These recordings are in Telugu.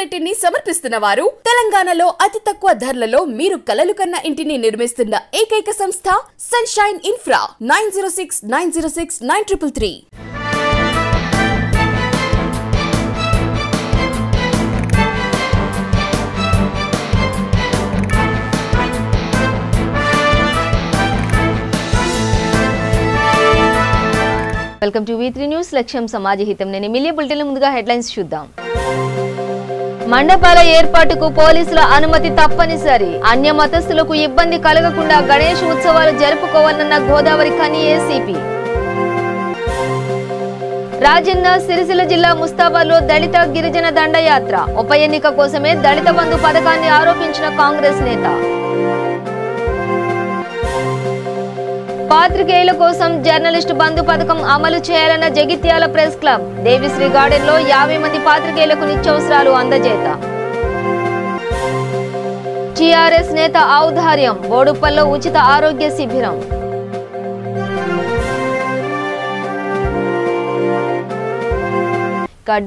యూనిట్ ని సమర్పిస్తున్న వారు తెలంగాణలో అతి తక్కువ ధరలలో మీరు కలలు కన్న ఇంటిని నిర్మిస్తున్న ఏకైక సంస్థ sunshine infra 9069069333. Welcome to V3 news. లక్ష్యం సమాజ హితం. నేను మిలియా బులెటిన్ ముందుగా హెడ్లైన్స్ చూద్దాం. మండపాల ఏర్పాటుకు పోలీసుల అనుమతి తప్పనిసరి. అన్య మతస్థులకు ఇబ్బంది కలగకుండా గణేష్ ఉత్సవాలు జరుపుకోవాలన్న గోదావరి ఖని ఏసీపీ. రాజన్న సిరిసిల్ల జిల్లా ముస్తాబాద్లో దళిత గిరిజన దండయాత్ర. ఉప ఎన్నిక కోసమే దళిత బంధు పథకాన్ని ఆరోపించిన కాంగ్రెస్ నేత. పాత్రికేయుల కోసం జర్నలిస్టు బంధు పథకం అమలు చేయాలన్న Jagtial press club. Devisri garden లో 50 మంది పాత్రికేయులకు నిత్యావసరాలు అందజేత. టీఆర్ఎస్ నేత ఔదార్యం. బోడుప్పల్లో ఉచిత ఆరోగ్య శిబిరం.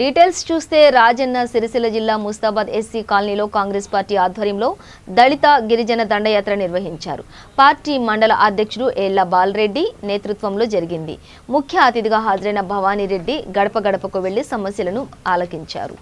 డీటెయిల్స్ చూస్తే రాజన్న సిరిసిల్ల జిల్లా ముస్తాబాద్ ఎస్సీ కాలనీలో కాంగ్రెస్ పార్టీ ఆధ్వర్యంలో దళిత గిరిజన దండయాత్ర నిర్వహించారు. పార్టీ మండల అధ్యక్షుడు ఏళ్ల బాలరెడ్డి నేతృత్వంలో జరిగింది. ముఖ్య అతిథిగా హాజరైన భవానీ రెడ్డి గడప గడపకు వెళ్లి సమస్యలను ఆలకించారు.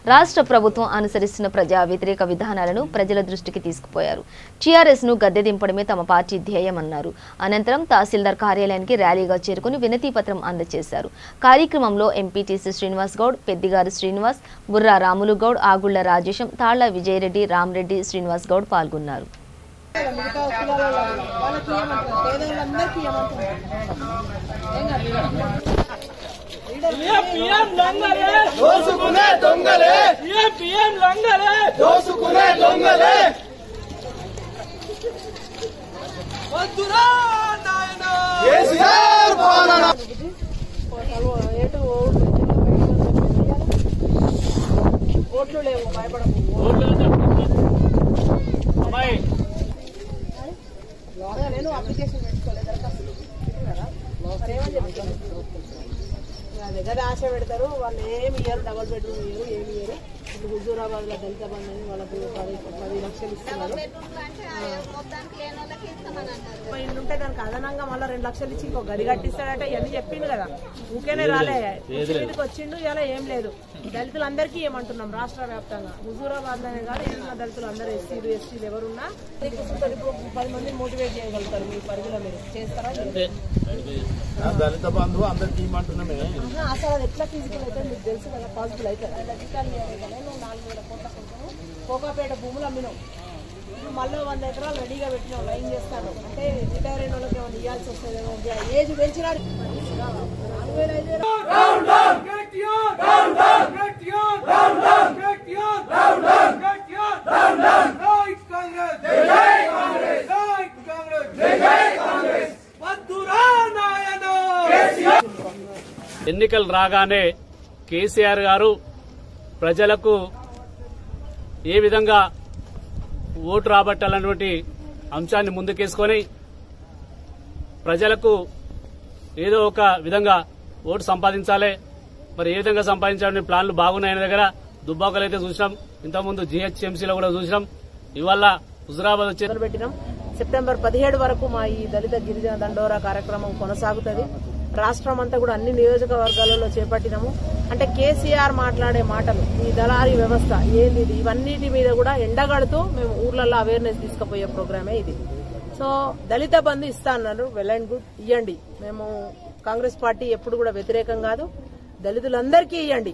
రాష్ట్ర ప్రభుత్వం అనుసరిస్తున్న ప్రజా వ్యతిరేక విధానాలను ప్రజల దృష్టికి తీసుకుపోయారు. టీఆర్ఎస్ ను గద్దెదింపడమే తమ పార్టీ ధ్యేయమన్నారు. అనంతరం తహసీల్దార్ కార్యాలయానికి ర్యాలీగా చేరుకుని వినతి పత్రం అందజేశారు. కార్యక్రమంలో ఎంపీటీసీ శ్రీనివాస్ గౌడ్, పెద్దిగారు శ్రీనివాస్, బుర్రా రాములు గౌడ్, ఆగుళ్ల రాజేశం, తాళ్ల విజయరెడ్డి, రామరెడ్డి, శ్రీనివాస్ గౌడ్ పాల్గొన్నారు. ఓట్లు లేవు, భయపడకు. నేను అప్లికేషన్ పెట్టుకోలేదు, దరఖాస్తు మరి ఏమని చెప్తాను. నా దగ్గర ఆశ పెడతారు, వాళ్ళు ఏమి ఇయ్యరు, డబల్ బెడ్రూమ్ ఇయ్యరు, ఏమి ఇయ్యరు. ఇప్పుడు హుజూరాబాద్ లో దళిత బంధు అని వాళ్ళకు 10 లక్షలు ఇస్తున్నారు. ఇల్లు ఉంటే దానికి అదనంగా మళ్ళీ 2 లక్షలు ఇచ్చి ఇంకో గది కట్టిస్తాడట. ఇవన్నీ చెప్పిండు కదా, ఊకేనే రాలే. ఇంటికి వచ్చిండు, ఇలా ఏం లేదు. దళితులందరికీ ఏమంటున్నాం రాష్ట్ర వ్యాప్తంగా, హుజూరాబాద్ అనే కాదు, ఏమన్నా దళితులు అందరూ ఎస్సీలు ఎస్టీలు ఎవరున్నా 10 మందిని మోటివేట్ చేయగలుగుతారు. మీ పరిధిలో మీరు చేస్తారా? దళిత బంధు అందరికీ ఇవ్వమంటున్నామే. అసలు అది ఎట్లా ఫిజికల్ అయితే మీకు తెలుసు కదా, పాసిబుల్ అయితే. నువ్వు 4,000 కోట్ల కొంచెం కోకాపేట భూములు అమ్మినావు, మళ్ళీ 100 ఎకరాలు రెడీగా పెట్టినావు, లైన్ చేస్తాను అంటే రిటైర్ అయిన వాళ్ళకి ఏమైనా ఇవ్వాల్సి వస్తుందేమో. ఏజ్ పెంచినాడు. 4,500 ఎన్నికలు రాగానే కేసీఆర్ గారు ప్రజలకు ఏ విధంగా ఓటు రాబట్టాలన్నటువంటి అంశాన్ని ముందుకేసుకొని ప్రజలకు ఏదో ఒక విధంగా ఓటు సంపాదించాలి. మరి ఏ విధంగా సంపాదించాలనే ప్లాన్లు బాగున్నాయనే దగ్గర దుబ్బాకలు అయితే చూసినాం, ఇంతకుముందు జీహెచ్ఎంసీలో కూడా చూసినాం. ఇవాళ హుజూరాబాద్ వచ్చి పెట్టినాం. సెప్టెంబర్ 17 వరకు మా ఈ దళిత గిరిజన దండోరా కార్యక్రమం కొనసాగుతుంది. రాష్ట్రం అంతా కూడా అన్ని నియోజకవర్గాలలో చేపట్టినాము. అంటే కేసీఆర్ మాట్లాడే మాటలు, ఈ దళారీ వ్యవస్థ ఏంది, ఇవన్నిటి మీద కూడా ఎండగడుతూ మేము ఊర్లలో అవేర్నెస్ తీసుకుపోయే ప్రోగ్రామే ఇది. సో దళిత బంధు ఇస్తా అన్నారు, వెల్ అండ్ గుడ్, ఇవ్వండి. మేము కాంగ్రెస్ పార్టీ ఎప్పుడు కూడా వ్యతిరేకం కాదు. దళితులందరికీ ఇవ్వండి.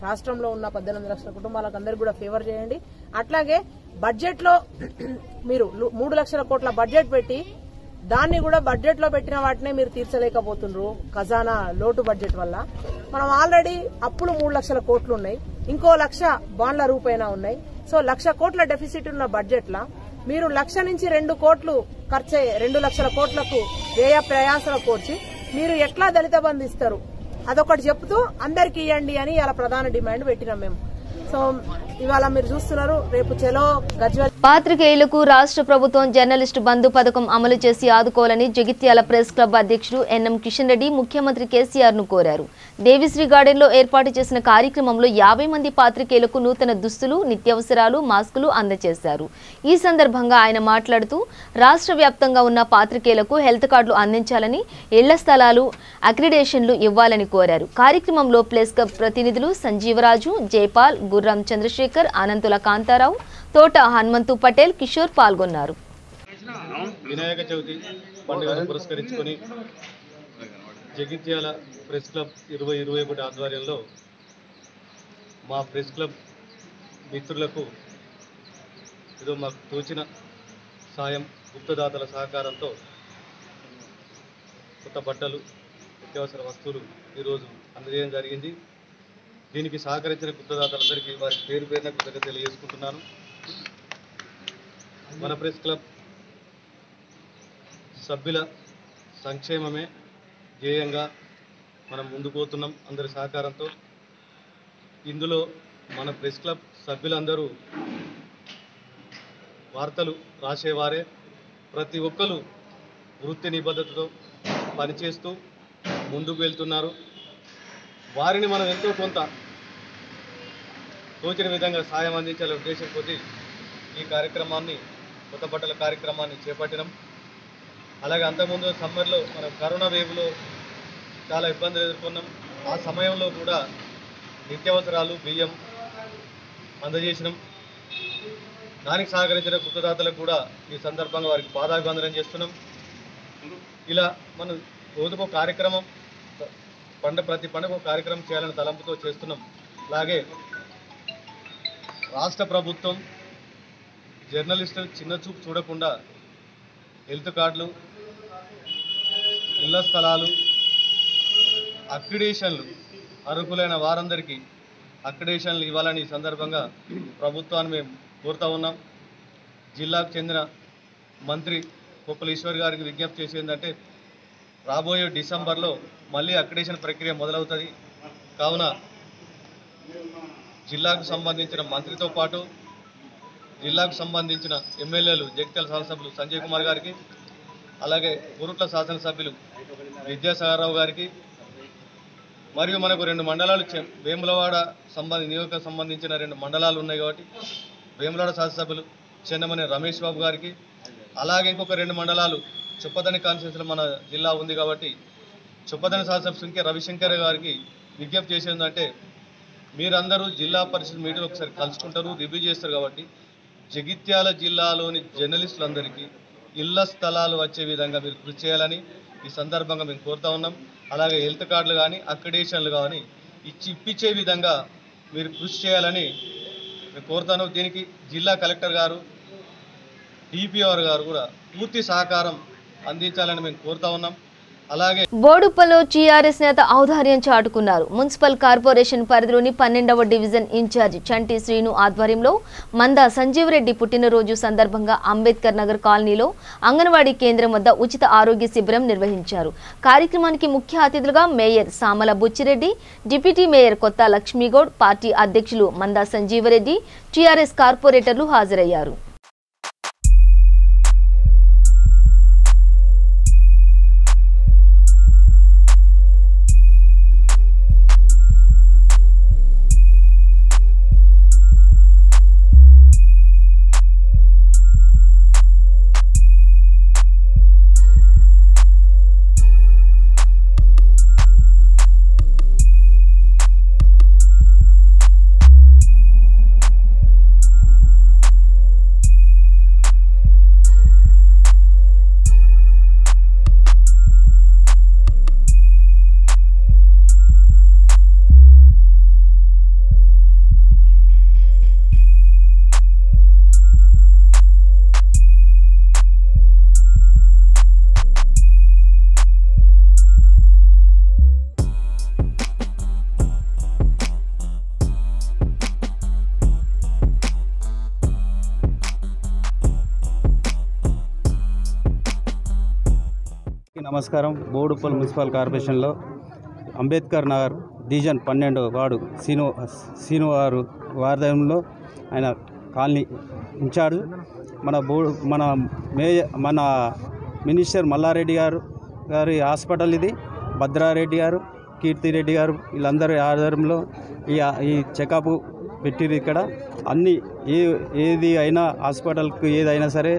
రాష్ట్రంలో ఉన్న 18 లక్షల కుటుంబాలకు అందరికీ కూడా ఫేవర్ చేయండి. అట్లాగే బడ్జెట్ లో మీరు 3 లక్షల కోట్ల బడ్జెట్ పెట్టి దాన్ని కూడా బడ్జెట్ లో పెట్టిన వాటినే మీరు తీర్చలేకపోతున్నారు ఖజానా లోటు బడ్జెట్ వల్ల. మనం ఆల్రెడీ అప్పులు 3 లక్షల కోట్లు ఉన్నాయి, ఇంకో 1,00,000 బాండ్ల రూపైనా ఉన్నాయి. సో 1,00,000 కోట్ల డెఫిసిట్ ఉన్న బడ్జెట్ లా మీరు 1,00,000 నుంచి 2 కోట్లు ఖర్చు 2 లక్షల కోట్లకు వ్యయ ప్రయాసాలు కోర్చి మీరు ఎట్లా దళిత బంధు ఇస్తారు అదొకటి చెప్తూ అందరికి ఇవ్వండి అని ఇలా ప్రధాన డిమాండ్ పెట్టినాం మేము. సో ఇవాళ మీరు చూస్తున్నారు, రేపు చెలో గజ్వేల్ పాత్రికేయులకు రాష్ట్ర ప్రభుత్వం జర్నలిస్టు బంధు పథకం అమలు చేసి ఆదుకోవాలని జగిత్యాల ప్రెస్ క్లబ్ అధ్యక్షుడు ఎన్ఎం కిషన్ రెడ్డి ముఖ్యమంత్రి కేసీఆర్ ను కోరారు. దేవిశ్రీ గార్డెన్ లో ఏర్పాటు చేసిన కార్యక్రమంలో 50 మంది పాత్రికేయులకు నూతన దుస్తులు, నిత్యావసరాలు, మాస్కులు అందజేశారు. ఈ సందర్భంగా ఆయన మాట్లాడుతూ రాష్ట్ర వ్యాప్తంగా ఉన్న పాత్రికేయులకు హెల్త్ కార్డులు అందించాలని, ఇళ్ల స్థలాలు, అక్రిడేషన్లు ఇవ్వాలని కోరారు. కార్యక్రమంలో ప్రెస్ క్లబ్ ప్రతినిధులు సంజీవరాజు, జైపాల్, గుర్రం చంద్రశేఖర్, అనంతుల కాంతారావు, తోట హనుమంతు పటేల్, కిషోర్ పాల్గొన్నారు. వినాయక చవితి పండుగను పురస్కరించుకొని జగిత్యాల ప్రెస్ క్లబ్ 2021 ఆధ్వర్యంలో మా ప్రెస్ క్లబ్ మిత్రులకు ఏదో మాకు తోచిన సాయం గుప్తదాతల సహకారంతో కొత్త బట్టలు, నిత్యావసర వస్తువులు ఈరోజు అందజేయడం జరిగింది. దీనికి సహకరించిన గుప్తదాతలందరికీ వారి పేరు పేరున కృతజ్ఞతలు తెలియజేసుకుంటున్నాను. మన ప్రెస్ క్లబ్ సభ్యుల సంక్షేమమే ధ్యేయంగా మనం ముందుకు పోతున్నాం అందరి సహకారంతో. ఇందులో మన ప్రెస్ క్లబ్ సభ్యులందరూ వార్తలు రాసేవారే. ప్రతి ఒక్కరు వృత్తి నిబద్ధతతో పనిచేస్తూ ముందుకు వెళ్తున్నారు. వారిని మనం ఎంతో కొంత తోచిన విధంగా సాయం అందించాలనే ఉద్దేశం కొద్దీ ఈ కార్యక్రమాన్ని, కొత్త బట్టల కార్యక్రమాన్ని చేపట్టినాం. అలాగే అంతకుముందు సమ్మర్లో మనం కరోనా వేవ్లో చాలా ఇబ్బందులు ఎదుర్కొన్నాం. ఆ సమయంలో కూడా నిత్యావసరాలు, బియ్యం అందజేసినాం. దానికి సహకరించిన గుప్తదాతలకు కూడా ఈ సందర్భంగా వారికి పాదాభివందనం చేస్తున్నాం. ఇలా మనం రోజుకో కార్యక్రమం, ప్రతి పండుగ కార్యక్రమం చేయాలని తలంపుతో చేస్తున్నాం. అలాగే రాష్ట్ర ప్రభుత్వం జర్నలిస్టులు చిన్న చూపు చూడకుండా హెల్త్ కార్డులు, ఇళ్ల స్థలాలు, అక్రిడేషన్లు, అర్హులైన వారందరికీ అక్రిడేషన్లు ఇవ్వాలని ఈ సందర్భంగా ప్రభుత్వాన్ని మేము కోరుతూ ఉన్నాం. జిల్లాకు చెందిన మంత్రి కొప్పుల ఈశ్వర్ గారికి విజ్ఞప్తి చేసేందంటే రాబోయే డిసెంబర్లో మళ్ళీ అక్రిడేషన్ ప్రక్రియ మొదలవుతుంది. కావున జిల్లాకు సంబంధించిన మంత్రితో పాటు జిల్లాకు సంబంధించిన ఎమ్మెల్యేలు జగిత్యాల శాసనసభ్యులు సంజయ్ కుమార్ గారికి, అలాగే కోరుట్ల శాసనసభ్యులు విద్యాసాగరరావు గారికి, మరియు మనకు 2 మండలాలు వేములవాడ నియోజక సంబంధించిన 2 మండలాలు ఉన్నాయి కాబట్టి వేములవాడ శాసనసభ్యులు చెన్నమనే రమేష్ బాబు గారికి, అలాగే ఇంకొక 2 మండలాలు చుప్పదని కాన్స్టిట్యూన్సీలో మన జిల్లా ఉంది కాబట్టి చుప్పదని శాసనసభ్యులు సుంకే రవిశంకర్ గారికి విజ్ఞప్తి చేసేందంటే మీరందరూ జిల్లా పరిషత్ మీటింగ్ ఒకసారి కలుసుకుంటారు, రివ్యూ చేస్తారు కాబట్టి జగిత్యాల జిల్లాలోని జర్నలిస్టులందరికీ ఇళ్ల స్థలాలు వచ్చే విధంగా మీరు కృషి చేయాలని ఈ సందర్భంగా మేము కోరుతా ఉన్నాం. అలాగే హెల్త్ కార్డులు కానీ అక్రిడేషన్లు కానీ ఇప్పించే విధంగా మీరు కృషి చేయాలని మేము కోరుతాను. దీనికి జిల్లా కలెక్టర్ గారు, డిపిఆర్ గారు కూడా పూర్తి సహకారం అందించాలని మేము కోరుతా ఉన్నాం. అలాగే బోడుప్పలో టీఆర్ఎస్ నేత ఔదార్యం చాటుకున్నారు. మున్సిపల్ కార్పొరేషన్ పరిధిలోని 12వ డివిజన్ ఇన్ఛార్జ్ చంటి శ్రీను ఆధ్వర్యంలో మంద సంజీవ్ రెడ్డి పుట్టినరోజు సందర్భంగా అంబేద్కర్ నగర్ కాలనీలో అంగన్వాడీ కేంద్రం వద్ద ఉచిత ఆరోగ్య శిబిరం నిర్వహించారు. కార్యక్రమానికి ముఖ్య అతిథులుగా mayor Samala Buchi Reddy, deputy mayor కొత్త లక్ష్మీగౌడ్, పార్టీ అధ్యక్షులు మంద సంజీవరెడ్డి, టీఆర్ఎస్ కార్పొరేటర్లు హాజరయ్యారు. నమస్కారం. బోడుప్పల్ మున్సిపల్ కార్పొరేషన్లో అంబేద్కర్ నగర్ డివిజన్ 12 వార్డు సీను వారు వార్దంలో ఆయన కాలనీ ఇన్ఛార్జ్ మన మినిస్టర్ మల్లారెడ్డి గారి హాస్పిటల్ ఇది. భద్రారెడ్డి గారు, కీర్తిరెడ్డి గారు వీళ్ళందరి ఆధ్వర్యంలో ఈ చెకప్ పెట్టిరు. ఇక్కడ ఏది అయినా హాస్పిటల్కి ఏదైనా సరే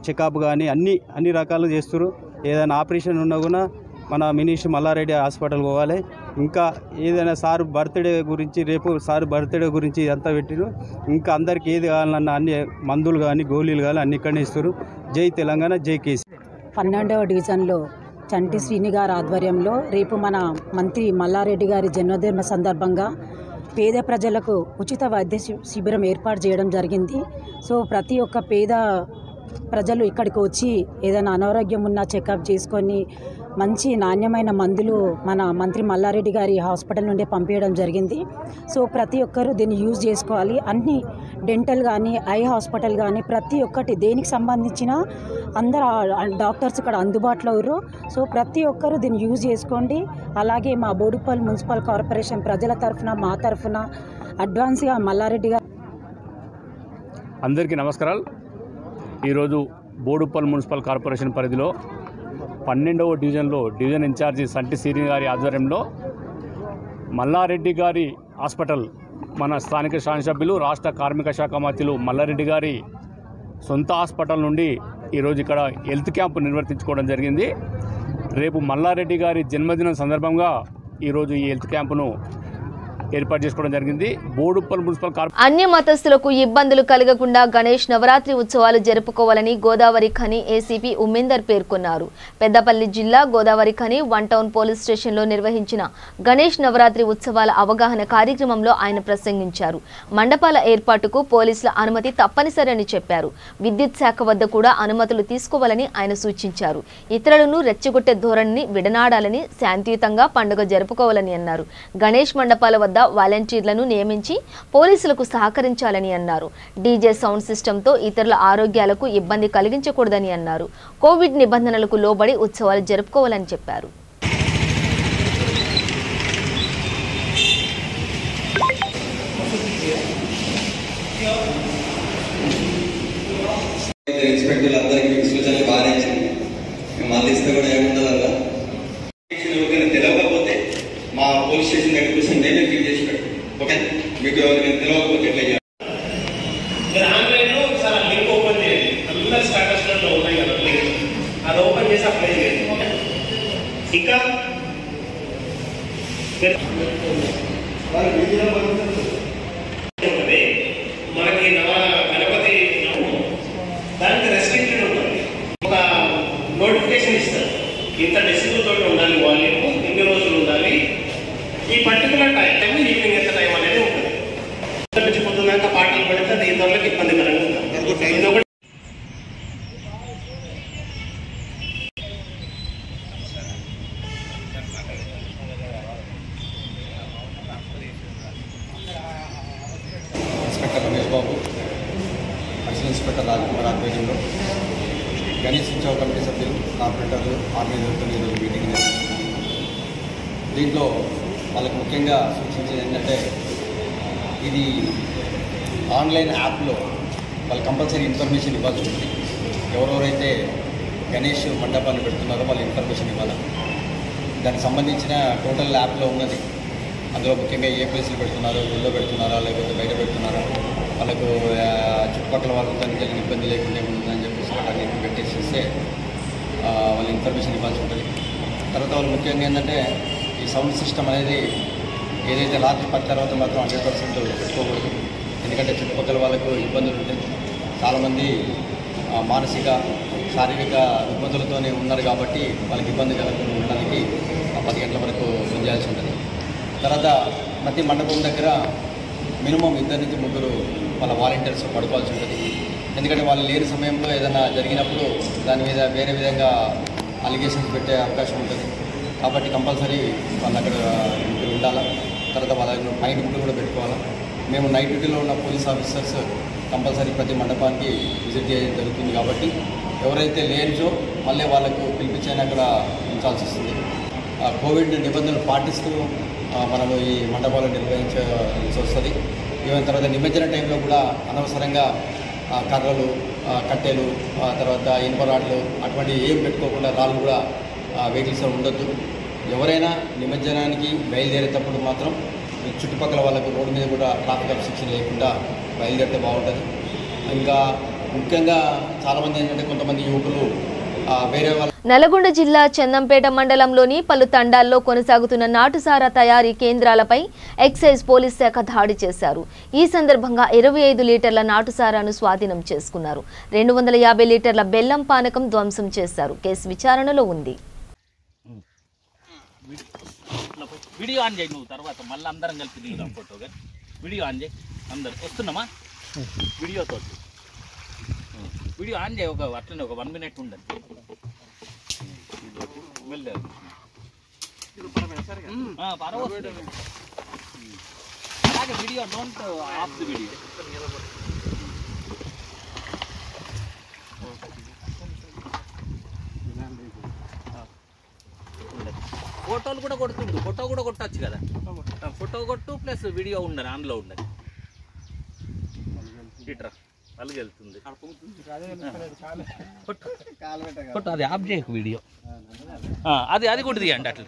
చెకప్ కానీ అన్ని రకాలు చేస్తారు. ఏదైనా ఆపరేషన్ ఉన్నా కూడా మన మినిస్టర్ మల్లారెడ్డి హాస్పిటల్ పోవాలి. ఇంకా ఏదైనా సార్ బర్త్డే గురించి, రేపు సార్ బర్త్డే గురించి అంతా పెట్టిరు. ఇంకా అందరికి ఏది కావాలన్నా అన్ని మందులు కానీ గోళీలు కానీ అన్ని ఇక్కడనే ఇస్తారు. జై తెలంగాణ, జై కేసీ. 12వ డివిజన్లో చంటి శ్రీని గారి ఆధ్వర్యంలో రేపు మన మంత్రి మల్లారెడ్డి గారి జన్మదిన సందర్భంగా పేద ప్రజలకు ఉచిత వైద్య శిబిరం ఏర్పాటు చేయడం జరిగింది. సో ప్రతి ఒక్క పేద ప్రజలు ఇక్కడికి వచ్చి ఏదైనా అనారోగ్యం ఉన్నా చెకప్ చేసుకొని మంచి నాణ్యమైన మందులు మన మంత్రి మల్లారెడ్డి గారి హాస్పిటల్ నుండి పంపించడం జరిగింది. సో ప్రతి ఒక్కరూ దీన్ని యూజ్ చేసుకోవాలి. అన్ని డెంటల్ కానీ, ఐ హాస్పిటల్ కానీ ప్రతి ఒక్కటి దేనికి సంబంధించిన అందరు డాక్టర్స్ ఇక్కడ అందుబాటులో ఉన్నారు. సో ప్రతి ఒక్కరూ దీన్ని యూజ్ చేసుకోండి. అలాగే మా బోడుప్పల్ మున్సిపల్ కార్పొరేషన్ ప్రజల తరఫున, మా తరఫున అడ్వాన్స్గా మల్లారెడ్డి గారు అందరికీ నమస్కారాలు. ఈరోజు బోడుప్పల్ మున్సిపల్ కార్పొరేషన్ పరిధిలో 12వ డివిజన్లో డివిజన్ ఇన్ఛార్జి సంటి శ్రీని గారి ఆధ్వర్యంలో మల్లారెడ్డి గారి హాస్పిటల్, మన స్థానిక శాసనసభ్యులు రాష్ట్ర కార్మిక శాఖ మంత్రులు మల్లారెడ్డి గారి సొంత హాస్పిటల్ నుండి ఈరోజు ఇక్కడ హెల్త్ క్యాంపు నిర్వర్తించుకోవడం జరిగింది. రేపు మల్లారెడ్డి గారి జన్మదినం సందర్భంగా ఈరోజు ఈ హెల్త్ క్యాంపును ఏర్పాటు చేసుకోవడం జరిగింది. బోడుప్పల్ మున్సిపల్ అన్య మతస్థులకు ఇబ్బందులు కలగకుండా గణేష్ నవరాత్రి ఉత్సవాలు జరుపుకోవాలని గోదావరి ఖని ఏసీపీ ఉమేందర్ పేర్కొన్నారు. పెద్దపల్లి జిల్లా గోదావరి ఖని 1 టౌన్ పోలీస్ స్టేషన్లో నిర్వహించిన గణేష్ నవరాత్రి ఉత్సవాల అవగాహన కార్యక్రమంలో ఆయన ప్రసంగించారు. మండపాల ఏర్పాటుకు పోలీసుల అనుమతి తప్పనిసరని చెప్పారు. విద్యుత్ శాఖ వద్ద కూడా అనుమతులు తీసుకోవాలని ఆయన సూచించారు. ఇతరులను రెచ్చగొట్టే ధోరణిని విడనాడాలని, శాంతియుతంగా పండుగ జరుపుకోవాలని అన్నారు. గణేష్ మండపాల వద్ద వాలంటీర్లను నియమించి పోలీసులకు సహకరించాలని అన్నారు. డీజే సౌండ్ సిస్టంతో ఇతరుల ఆరోగ్యాలకు ఇబ్బంది కలిగించకూడదని అన్నారు. కోవిడ్ నిబంధనలకు లోబడి ఉత్సవాలు జరుపుకోవాలని చెప్పారు. తెలియకపోతే మా పోలీస్ స్టేషన్ దగ్గర కోసం నేనే ఫీల్ చేసి పెట్టు. ఓకే, మీకు ఎవరికైనా తెలియకపోతే ఎట్లా చేయాలి? ఆన్లైన్ లో ఒకసారి లింక్ ఓపెన్ చేయండి. అందరి స్టాటస్ లో ఉన్నాయి కదా లింక్, అది ఓపెన్ చేసి అప్లై చేయండి. ఇంకా మనకి గణపతి దానికి రెస్ట్రిక్టెడ్ ఉంటుంది. ఒక నోటిఫికేషన్ ఇస్తారు, ఇంత డెసిబుల్ తోటి ఉండాలి, వాల్యూమ్ ఎన్ని రోజులు ఉండాలి, ఈ పర్టికులర్ టైం ఈవినింగ్ ఎంత టైం అనేది ఉంటుంది. నుంచి పొద్దున్నాక పాటలు పెడితే అది ఇతరులకు ఇబ్బందికరంగా ఉంటుంది. Inspector Ramesh Babu, additional inspector Rajkumar ఆధ్వర్యంలో గణేష్ ఉత్సవ కమిటీ సభ్యులు, కార్పొరేటర్లు, ఆర్గనైజర్తో ఈరోజు మీటింగ్ జరిగింది. దీంట్లో వాళ్ళకి ముఖ్యంగా సూచించేది ఏంటంటే, ఇది ఆన్లైన్ యాప్లో వాళ్ళు కంపల్సరీ ఇన్ఫర్మేషన్ ఇవ్వాల్సి ఉంటుంది. ఎవరెవరైతే గణేష్ మండపాన్ని పెడుతున్నారో వాళ్ళు ఇన్ఫర్మేషన్ ఇవ్వాలి. దానికి సంబంధించిన టోటల్ యాప్లో ఉన్నది. అందులో ముఖ్యంగా ఏ ప్లేసులు పెడుతున్నారో, ఊళ్ళో పెడుతున్నారా లేకపోతే బయట పెడుతున్నారా, వాళ్ళకు చుట్టుపక్కల వాళ్ళతో కలిగిన ఇబ్బంది లేకుండా ఉందని చెప్పేసి అన్ని పెట్టేసేస్తే వాళ్ళు ఇన్ఫర్మేషన్ ఇవ్వాల్సి ఉంటుంది. తర్వాత వాళ్ళు ముఖ్యంగా ఏంటంటే, ఈ సౌండ్ సిస్టమ్ అనేది ఏదైతే రాత్రి 10 తర్వాత మాత్రం 100% పెట్టుకోకూడదు. ఎందుకంటే చుట్టుపక్కల వాళ్ళకు ఇబ్బందులు ఉంటాయి. చాలామంది మానసిక, శారీరక రుగ్మతులతోనే ఉన్నారు కాబట్టి వాళ్ళకి ఇబ్బంది కలగకుండా ఉండడానికి 10 గంటల వరకు పనిచేయాల్సి ఉంటుంది. తర్వాత ప్రతి మండపం దగ్గర మినిమం 2 నుంచి 3 వాళ్ళ వాలంటీర్స్ పడుకోవాల్సి ఉంటుంది. ఎందుకంటే వాళ్ళు లేని సమయంలో ఏదైనా జరిగినప్పుడు దాని మీద వేరే విధంగా అలిగేషన్స్ పెట్టే అవకాశం ఉంటుంది. కాబట్టి కంపల్సరీ వాళ్ళు అక్కడ ముగ్గురు ఉండాలి. తర్వాత వాళ్ళ నైట్ డ్యూటీ కూడా పెట్టుకోవాలి. మేము నైట్ డ్యూటీలో ఉన్న పోలీస్ ఆఫీసర్స్ కంపల్సరీ ప్రతి మండపానికి విజిట్ చేయడం జరుగుతుంది. కాబట్టి ఎవరైతే లేనిచో మళ్ళీ వాళ్ళకు పిలిపించైనా అక్కడ ఉంచాల్సి వస్తుంది. కోవిడ్ నిబంధనలు పాటిస్తూ మనము ఈ మండపాలు నిర్వహించాల్సి వస్తుంది. ఈవెన్ తర్వాత నిమజ్జన టైంలో కూడా అనవసరంగా కర్రలు, కట్టెలు, తర్వాత ఇనుప రాడ్లు అటువంటి ఏం పెట్టుకోకుండా రాళ్ళు కూడా వెహికల్స్లో ఉండొద్దు. ఎవరైనా నిమజ్జనానికి బయలుదేరేటప్పుడు మాత్రం చుట్టుపక్కల వాళ్ళకు రోడ్డు మీద కూడా ట్రాఫిక్ అబ్స్ట్రక్షన్ లేకుండా బయలుదేరితే బాగుంటుంది. ఇంకా ముఖ్యంగా చాలామంది ఏంటంటే కొంతమంది యువకులు వేరే వాళ్ళ నల్గొండ జిల్లా చందంపేట మండలంలోని పలు తండాల్లో కొనసాగుతున్న నాటుసారా తయారీ కేంద్రాలపై ఎక్సైజ్ పోలీస్ శాఖ దాడి చేశారు. ఈ సందర్భంగా 25 లీటర్ల నాటుసారాను స్వాధీనం చేసుకున్నారు. 250 లీటర్ల బెల్లం పానకం ధ్వంసం చేశారు. కేసు విచారణలో ఉంది. వీడియో ఆన్ చేయి, నువ్వు తర్వాత మళ్ళీ అందరం కలిపి దిగుదాం ఫోటోగా. వీడియో ఆన్ చేయి, అందరు వస్తున్నామా? వీడియోతో వీడియో ఆన్ చేయి, అట్లనే ఒక 1 మినిట్ ఉండదు. అలాగే video don't of the video. ఫోటోలు కూడా కొడుతుండు, ఫోటో కూడా కొట్టచ్చు కదా. ఫోటో కొట్టు ప్లస్ వీడియో ఉండదు, ఆన్లో ఉండదు. ఇట్రా అలగెళ్తుంది, అది ఆఫ్ చేయకు వీడియో. అది కూడా తీయండి అట్లా.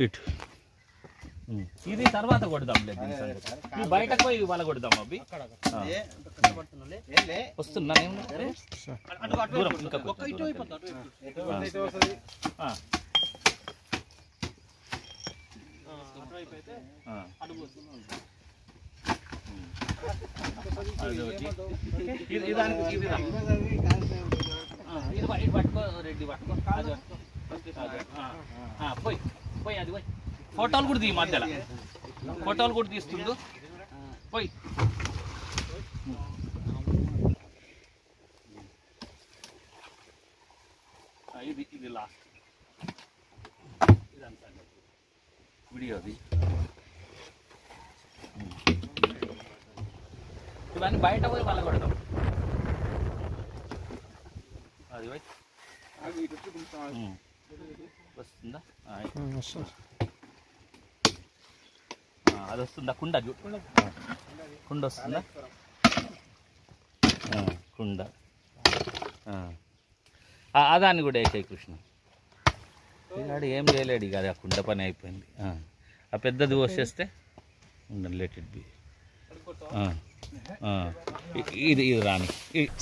ఇటు ఇది తర్వాత కొడదాం, లేదు బయటకు పోయి వాళ్ళ కొడదాం. అవి వస్తున్నా ఇది పట్టుకో, రెడ్డి పట్టుకో, పోయి పోయి అది పోయి. ఫోటోలు కూడా తీ, మధ్యలో ఫోటోలు కూడా తీస్తుండు. పోయి ఇది లాస్ట్ ఇదంతా వీడియోది. ఇవన్నీ బయట పోయి వాళ్ళ కొడతాం. అది పోయి వస్తుందా? అది వస్తుందా? కుండ కుండ వస్తుందా? కుండ అదాన్ని కూడా వేసాయి కృష్ణ. ఇలాడు ఏం చేయలేడు ఇక, అది ఆ కుండ పని అయిపోయింది. ఆ పెద్దది పోసేస్తే ఉండండి, లెట్ ఇట్ బి. ఇది రాని.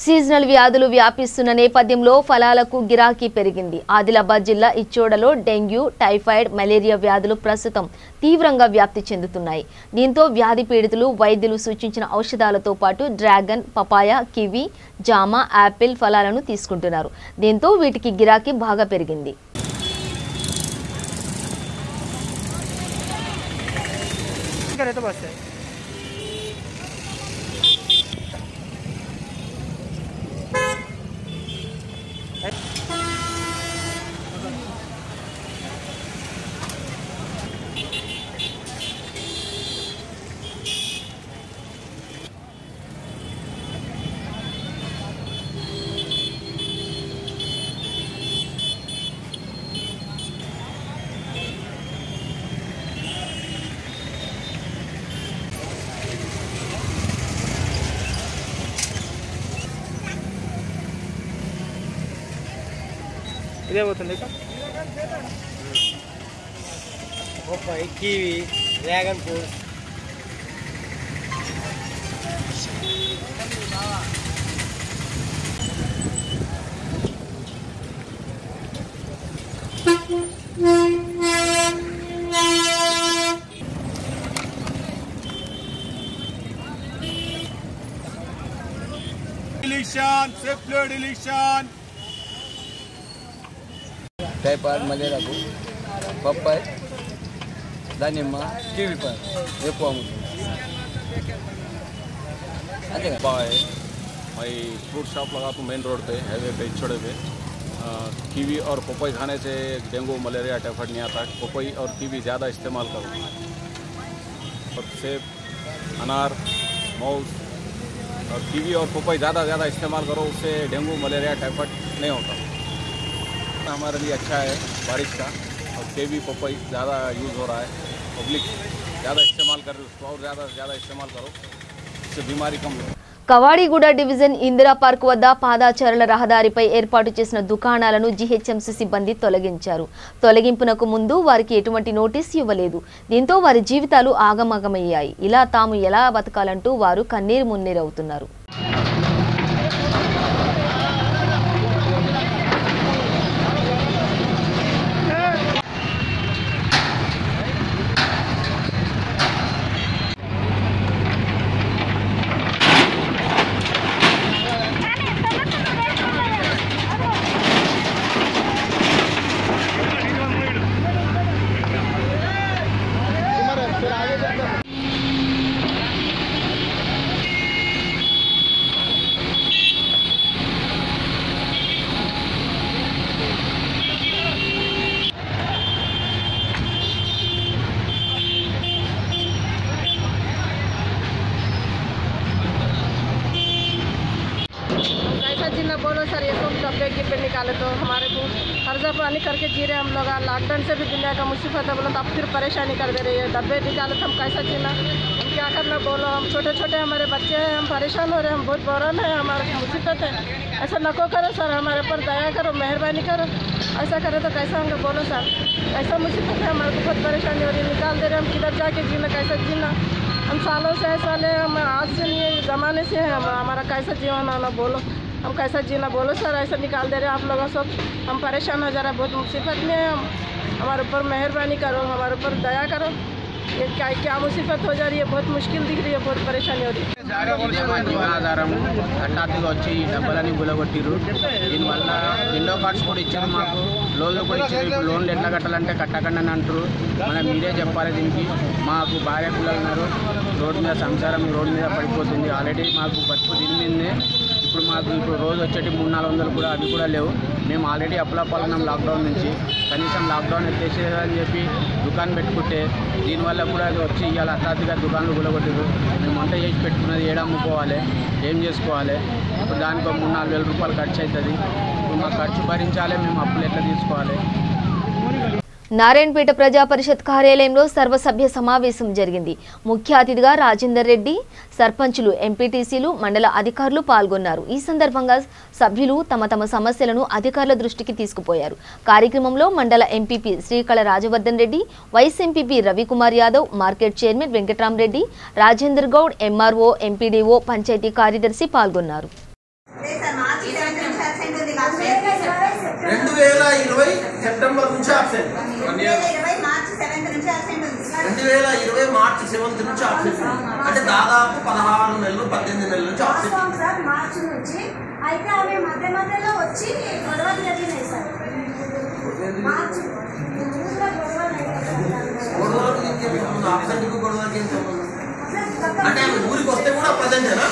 సీజనల్ వ్యాధులు వ్యాపిస్తున్న నేపథ్యంలో ఫలాలకు గిరాకీ పెరిగింది. ఆదిలాబాద్ జిల్లా ఇచ్చోడలో డెంగ్యూ, టైఫాయిడ్, మలేరియా వ్యాధులు ప్రస్తుతం తీవ్రంగా వ్యాప్తి చెందుతున్నాయి. దీంతో వ్యాధి పీడితులు వైద్యులు సూచించిన ఔషధాలతో పాటు డ్రాగన్, పపాయ, కివి, జామ, యాపిల్ ఫలాలను తీసుకుంటున్నారు. దీంతో వీటికి గిరాకీ బాగా పెరిగింది. ఇదేమవుతుంది బొప్పాయి, కివి, డ్రాగన్ ఫ్రూట్, టైఫాయిడ్, మలేరియాకు బొప్పాయి, దానిమ్మ, కివి ఎక్కువ అమ్ముతుంది. बाय मैं फ्रूट शॉप लगाता हूँ मेन रोड पे, हाईवे पे, इच्छोड़े पे। कीवी और पपई खाने से डेंगू, मलेरिया, टाइफाइड नहीं आता है। पपई और कीवी ज़्यादा इस्तेमाल करो, और सेब, अनार, मौज और कीवी और पपई ज़्यादा इस्तेमाल करो, उससे डेंगू, मलेरिया, टाइफाइड नहीं होता। हमारे लिए अच्छा है बारिश का, और केवी पपई ज़्यादा यूज़ हो रहा है, पब्लिक ज़्यादा इस्तेमाल कर रही है, उसको और ज़्यादा इस्तेमाल करो, इससे बीमारी कम हो। కవాడిగూడ డివిజన్ ఇందిరా పార్క్ వద్ద పాదాచారుల రహదారిపై ఏర్పాటు చేసిన దుకాణాలను జీహెచ్ఎంసీ సిబ్బంది తొలగించారు. తొలగింపునకు ముందు వారికి ఎటువంటి నోటీస్ ఇవ్వలేదు. దీంతో వారి జీవితాలు ఆగమగమయ్యాయి. ఇలా తాము ఎలా బతకాలంటూ వారు కన్నీరు మున్నీరవుతున్నారు. बोलो सर, ये सब डब्बे गिब्बे निकाले तो हमारे को हर्जा पानी करके जी रहे हम लोग। लॉकडाउन से भी दुनिया का मुसीबत है, बोलो तो अब फिर परेशानी कर दे रही है। डब्बे निकाले तो हम कैसा जीना, हम क्या करना बोलो। हम छोटे छोटे हमारे बच्चे हैं, हम परेशान हो रहे हैं, हम बहुत बौरान है, हमारे मुसीबत है। ऐसा नको करो सर, हमारे पर दया करो, मेहरबानी करो। ऐसा करे तो कैसा होंगे बोलो सर, ऐसा मुसीबत है, हमारे को बहुत परेशानी हो रही है। निकाल दे रहे हम, किधर जाके जीना, कैसा जीना। हम सालों से ऐसा ले, हम आज से नहीं ज़माने से हैं, हमारा कैसा जीवन आना बोलो, हम कैसा जीना बोलो सर। ऐसा निकाल दे रहे आप लोगों सब, हम परेशान हो जा रहे हैं, बहुत मुसीबत में है। हम हमारे ऊपर मेहरबानी करो, हमारे ऊपर दया करो। ये क्या मुसीबत हो जा रही है, बहुत मुश्किल दिख रही है, बहुत परेशानी हो रही है। జీవనాధారము హఠాత్తుగా వచ్చి ఈ డబ్బులని గులగొట్టిరు. దీనివల్ల విండో కార్డ్స్ కూడా ఇచ్చారు, మాకు లోన్లు కూడా ఇచ్చారు. ఇప్పుడు లోన్లు ఎట్లా కట్టాలంటే కట్టకండి అని అంటారు. మనం మీరే చెప్పాలి దీనికి. మాకు భార్య పిల్లలు ఉన్నారు, రోడ్డు మీద సంసారం రోడ్డు మీద పడిపోతుంది. ఆల్రెడీ మాకు బతుకు దీని మీదనే. ఇప్పుడు రోజు వచ్చేటి 300-400 కూడా అవి కూడా లేవు. మేము ఆల్రెడీ అప్పులపాలన్నాం లాక్డౌన్ నుంచి. కనీసం లాక్డౌన్ ఎత్తేసేదని చెప్పి దుకాణం పెట్టుకుంటే దీనివల్ల కూడా అది వచ్చి ఇవాళ హఠాత్తుగా దుకాణాలు గులగొట్టారు. మేము వంట చేసి పెట్టుకున్నది ఏడ అమ్ముకోవాలి, ఏం చేసుకోవాలి. ఇప్పుడు దానికి 3-4 వేల రూపాయలు ఖర్చు అవుతుంది. ఇప్పుడు మా ఖర్చు భరించాలి, మేము అప్పులు ఎట్లా తీసుకోవాలి. నారాయణపేట ప్రజా పరిషత్ కార్యాలయంలో సర్వసభ్య సమావేశం జరిగింది. ముఖ్య అతిథిగా రాజేందర్ రెడ్డి, సర్పంచులు, ఎంపీటీసీలు, మండల అధికారులు పాల్గొన్నారు. ఈ సందర్భంగా సభ్యులు తమ తమ సమస్యలను అధికారుల దృష్టికి తీసుకుపోయారు. కార్యక్రమంలో మండల MPP Srikala Rajavardhan Reddy, vice MPP Ravikumar Yadav, market chairman Venkatramareddy, Rajender Goud, MRO, MPDO, పంచాయతీ కార్యదర్శి పాల్గొన్నారు. 2020 సెప్టెంబర్ నుంచి అబ్సెంట్, 2020 మార్చి 7th నుంచి అబ్సెంట్, అంటే దాదాపు 16 నెలలు 18 నెలల నుంచి అబ్సెంట్ సార్. మార్చి నుంచి అయితే అవి మధ్య మధ్యలో వచ్చి గొడవలు జరిగినాయి సార్. మార్చి అబ్సెంట్ కు గొడవలకి ఏం సంబంధం? అంటే ఊరికి వస్తే కూడా ప్రజెంటేనా?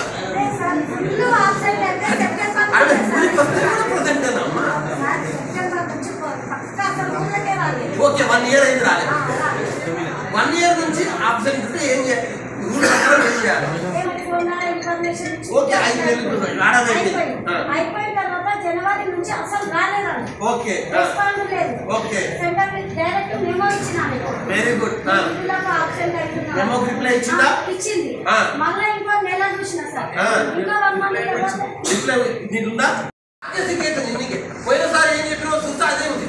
అంటే ఊరికి వస్తే కూడా ప్రజెంటేనా అమ్మా? ఓకే, 1 year అయింది రాలేదు. 1 year నుంచి అబ్సెంట్ ఉంటే ఏం చేయాలి? ఓకే, 5 నెలలు అయిపోయిన తర్వాత జనవరి నుంచి అసలు రాలేదండి. ఓకే ఓకే, డైరెక్ట్ మెమో ఇచ్చినాను. Very good. మెమో రిప్లై ఇచ్చిందా? ఇచ్చింది. మళ్ళీ ఇంకో నెల చూసిన సార్, ఇంకా 1 month రిప్లై నీకుందా? పోయినసారి ఏం చెప్పినా చూస్తా అదే ఉంది.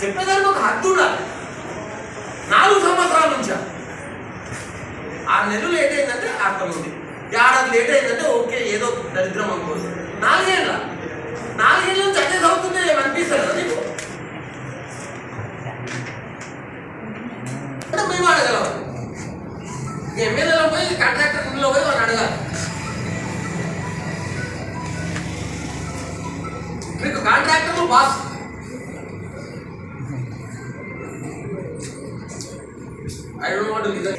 చెప్పేదానికి ఒక హద్దు ఉండాలి. 4 సంవత్సరాల నుంచి 6 నెలలు లేట్ అయిందంటే అర్థం ఉంది. 1 ఏడాది లేట్ అయిందంటే ఓకే, ఏదో దరిద్రం అనుకోవచ్చు. 4 ఏళ్ళ నుంచి అదే చదువుతుంటే అనిపిస్తుంది కదా నీకు? మేము అడగలం. ఎమ్మెల్యేలో పోయి కాంట్రాక్టర్ ఇంట్లో పోయి వాళ్ళు అడగాలి. మీకు contractor boss I don't want to be there.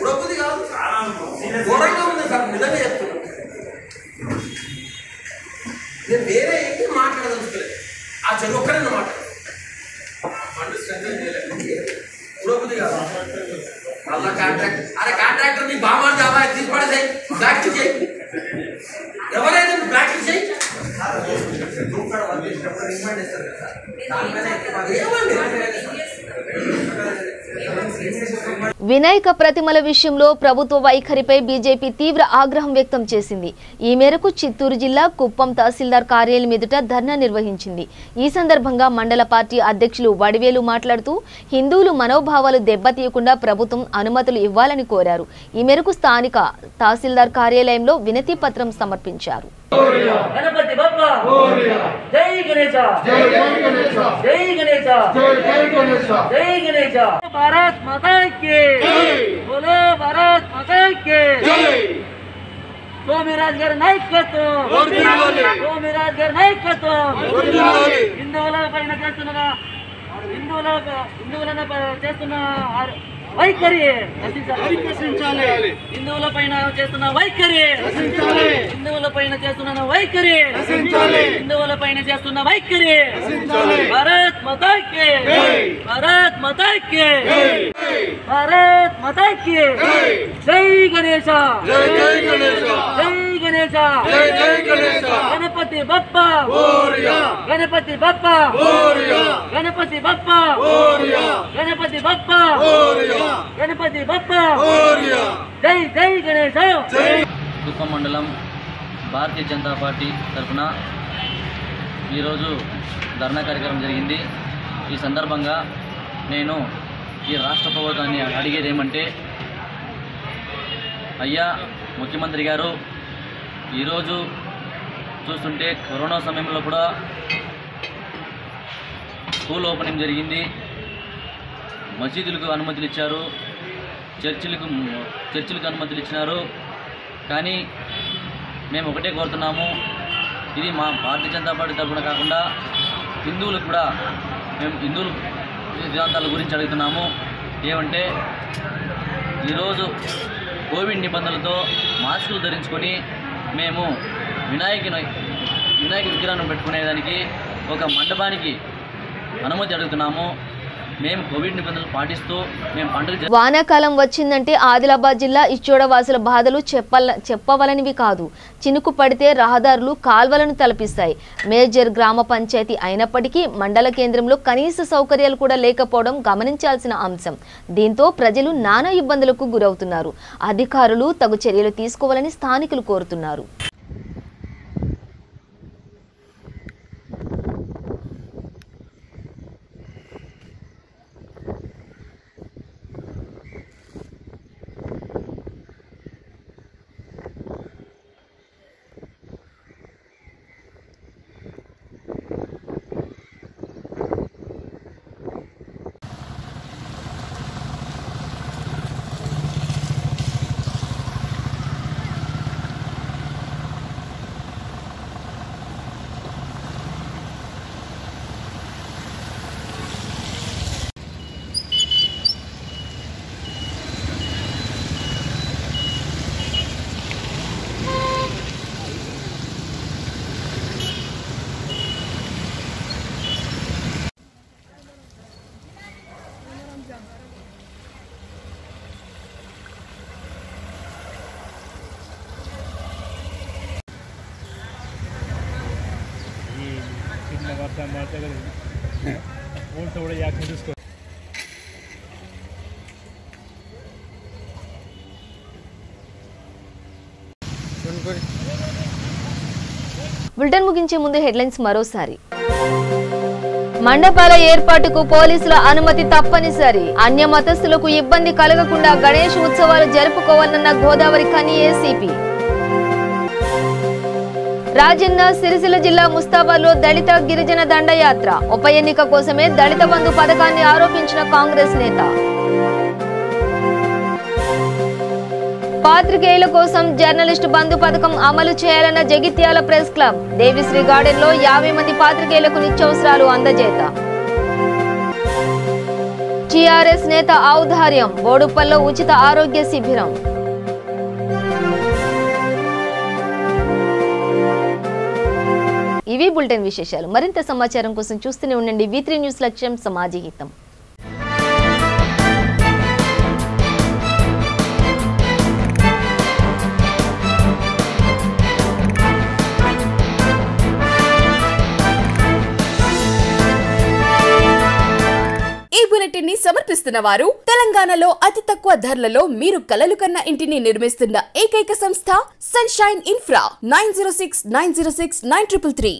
ఉడపుది కాదు, ఘోరంగా ఉంది సార్, నిజంగా చెప్తున్నా. నేను వేరే ఏంటి మాట్లాడదలుచుకోలేదు. ఆ చెరువు ఒక్కడే మాట్లాడు. ఉడపుది కాదు. వినాయక ప్రతిమల విషయంలో ప్రభుత్వ వైఖరిపై బీజేపీ తీవ్ర ఆగ్రహం వ్యక్తం చేసింది. ఈ మేరకు చిత్తూరు జిల్లా కుప్పం తహసీల్దార్ కార్యాలయం ఎదుట ధర్నా నిర్వహించింది. ఈ సందర్భంగా మండల పార్టీ అధ్యక్షులు వడివేలు మాట్లాడుతూ హిందువులు మనోభావాలు దెబ్బతీయకుండా ప్రభుత్వం అనుమతులు ఇవ్వాలని కోరారు. ఈ మేరకు స్థానిక తహసీల్దార్ కార్యాలయంలో వినతి పత్రం సమర్పించారు. गणपति बप्पा जय गणेश जय गणेश जय गणेश जय गणेश जय गणेश भारत माता की बोलो भारत माता की సోమిరాజ్ గారి నాయకత్వం సోమిరాజ్ గారి నాయకత్వం హిందువుల పైన చేస్తున్న వైఖరి నశించాలి. హిందువుల పైన చేస్తున్న వైఖరి నశించాలి. హిందువుల పైన చేస్తున్న వైఖరి నశించాలి. హిందువుల పైన చేస్తున్న వైఖరి నశించాలి. భారత్ మాతా కీ భారత్ మాతా కీ భారత్ మాతా కీ జై గణేశ జై జై గణేశ జై గణేశ జై జై గణేశ గణపతి బప్పా మోరియా గణపతి బప్పా మోరియా గణపతి బప్పా మోరియా గణపతి బప్పా మోరియా గణపతి బప్పా మోరియా జై జై గణేశ జై. కుప్పం మండలం భారతీయ జనతా పార్టీ తరఫున ఈరోజు ధర్నా కార్యక్రమం జరిగింది. ఈ సందర్భంగా నేను ఈ రాష్ట్ర ప్రభుత్వాన్ని అడిగేది ఏమంటే, అయ్యా ముఖ్యమంత్రి గారు, ఈరోజు చూస్తుంటే కరోనా సమయంలో కూడా స్కూల్ ఓపెనింగ్ జరిగింది, మసీదులకు అనుమతులు ఇచ్చారు, చర్చిలకు అనుమతులు ఇచ్చినారు. కానీ మేము ఒకటే కోరుతున్నాము, ఇది మా భారతీయ జనతా పార్టీ తరఫున కాకుండా హిందువులకు కూడా మేము హిందువుల సిద్ధాంతాల గురించి అడుగుతున్నాము. ఏమంటే, ఈరోజు కోవిడ్ నిబంధనలతో మాస్కులు ధరించుకొని మేము వినాయక విగ్రహాన్ని పెట్టుకునేదానికి ఒక మండపానికి అనుమతి అడుగుతున్నాము. మేము కోవిడ్ నిబంధనలు పాటిస్తూ మేము పండుగ. వానాకాలం వచ్చిందంటే ఆదిలాబాద్ జిల్లా ఇచ్చోడవాసుల బాధలు చెప్పవలనివి కాదు. చినుకు పడితే రహదారులు కాల్వలను తలపిస్తాయి. మేజర్ గ్రామ పంచాయతీ అయినప్పటికీ మండల కేంద్రంలో కనీస సౌకర్యాలు కూడా లేకపోవడం గమనించాల్సిన అంశం. దీంతో ప్రజలు నానా ఇబ్బందులకు గురవుతున్నారు. అధికారులు తగు చర్యలు తీసుకోవాలని స్థానికులు కోరుతున్నారు. బులెటిన్ ముగించే ముందు హెడ్లైన్స్ మరోసారి. మండపాల ఏర్పాటుకు పోలీసుల అనుమతి తప్పనిసరి. అన్య మతస్థులకు ఇబ్బంది కలగకుండా గణేష్ ఉత్సవాలు జరుపుకోవాలన్న గోదావరి ఖని ఏసీపీ. రాజన్న సిరిసిల్ల జిల్లా ముస్తాబాద్లో దళిత గిరిజన దండయాత్ర. ఉప ఎన్నిక కోసమే దళిత బంధు పథకాన్ని ఆరోపించిన కాంగ్రెస్ నేత. పాత్రికేయుల కోసం జర్నలిస్టు బంధు పథకం అమలు చేయాలన్న Jagtial press club. Devisri garden లో 50 మంది పాత్రికేయులకు నిత్యావసరాలు అందజేత. టీఆర్ఎస్ నేత ఔదార్యం. బోడుప్పల్లో ఉచిత ఆరోగ్య శిబిరం. ఇవి బులెటిన్ విశేషాలు. మరింత సమాచారం కోసం చూస్తూనే ఉండండి V3 న్యూస్. లక్ష్యం సమాజహితం. నిర్మిస్తున్న వారు తెలంగాణలో అతి తక్కువ ధరలలో మీరు కలలు కన్న ఇంటిని నిర్మిస్తున్న ఏకైక సంస్థ సన్షైన్ ఇన్ఫ్రా 9069069333.